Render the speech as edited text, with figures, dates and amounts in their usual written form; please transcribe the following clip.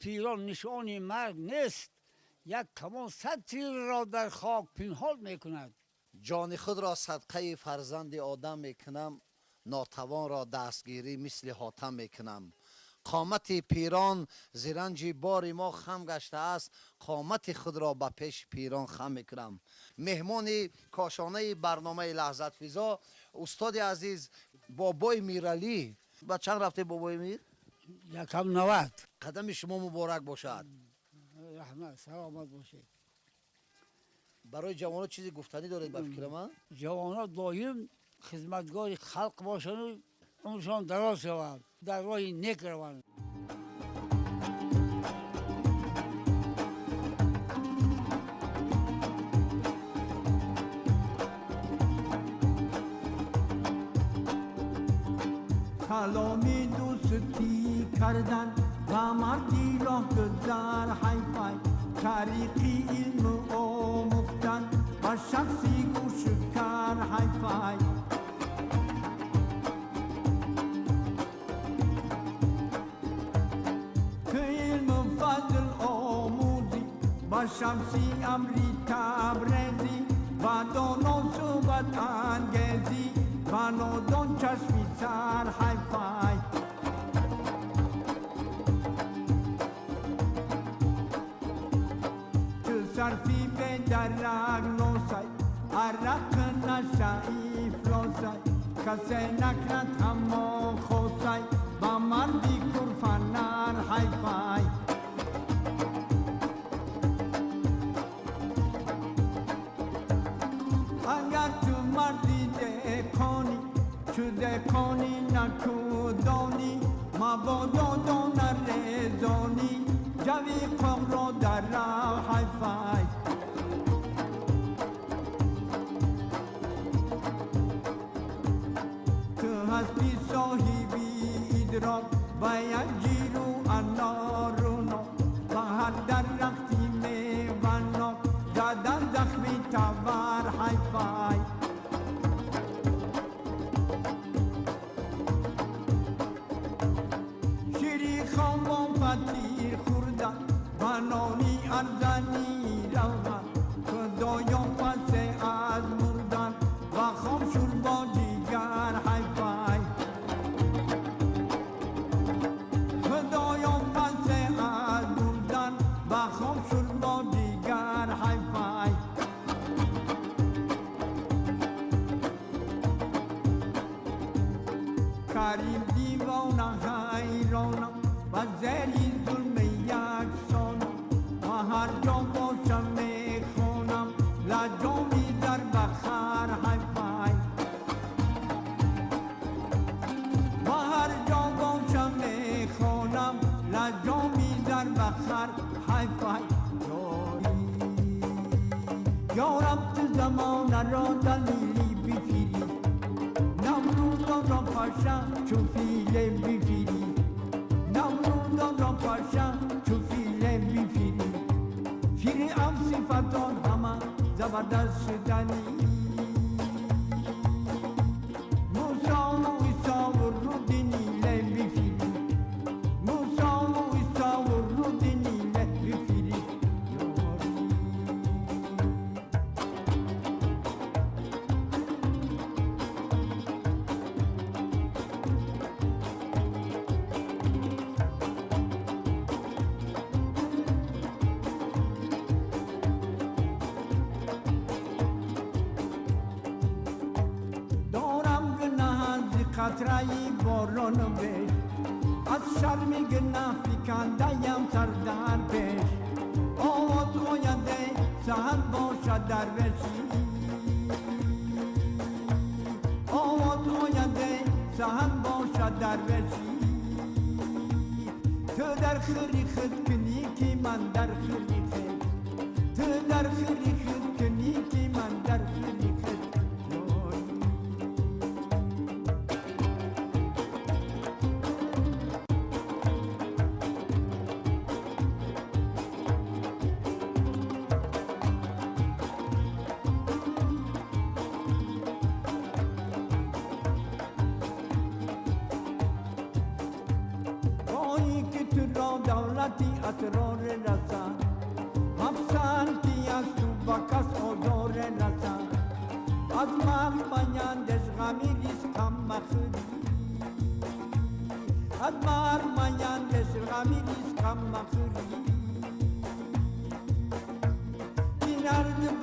پیران نشان مرگ نیست، یک کمان 100 تیر را در خاک پنهان میکند. جان خود را صدقه فرزند آدم میکنم، ناتوان را دستگیری مثل حاتم میکنم. قامت پیران زرنج بار ما خم گشته است، قامت خود را به پیش پیران خم میکنم. مهمان کاشانه برنامه لحظت فضا استاد عزیز بابای میرعلی. با چند رفته بابای میر؟ 190. قدم شما مبارک باشد. رحمت سلامت باشید. برای جوانان چیزی گفتنی دارید به فکر من؟ جوانان دایم خدمتگار خلق باشند و عمرشان دراز شود، در راه نیک روند. کلامی دوستی کردن و مردی راه گذر حیفای، طریقی علم آموختن و شخصی گوش کر حیفای. که علم فضل آموزی با شمسی امری تبریزی و دانا صحبت انگیزی و نادان چشمی سر حیفای. که صرفی به درک نوسای عرق نشایی فلوسای، کسی نکرد اما خوصای با مردی کرفنر حیفای. اگر تو مردی دکانی چو دکانی نکو دانی، مبادا دانر رزانی جوی قم را در رو حیفای. که هستی صاحبی ادراک و یک جیرو انارونا و هر درختی میواناک زدن زخمی تور حیفای. شیری خان با فتیر خوردن و نانی ارزنی رومن، خدایا پس از مردن و خام شد با دیگر حیفای. خدایا پس از مردن و خام شد با دیگر حیفای. کریم دیوانه حیرانم و زری ظلم یک سانم و هر جا باشم میخونم لجامی در بخر حیفای. و هر جا باشم میخونم لجامی در بخر حیفای. یارب تو زمان را دلیلی بفیری، نمرودان را پاشا چو فیله بفیری، نمرودان را پاشا چو فیله بفیری. فیری ام صفتان همه زبردست شدنی، موسا و عیسی و رود نیله بفیری، موسا و عیسی و رود نیله بفیری. قطره‌ای باران بش از شرم گناه فکنده‌ام سر در پیش. آواز آینده سحر باشد درویشی، آواز آینده سحر باشد درویشی. تو در خیری خود کنی که من در خیری خود، تو در خیری خود کنی که من در خیری خود. دولت قامتی اسرار رسد همسنتی از تو با کس آزار رسد از من میندش غمی ریسکم مخری از من میندش غمی ریسکم مخری این ارد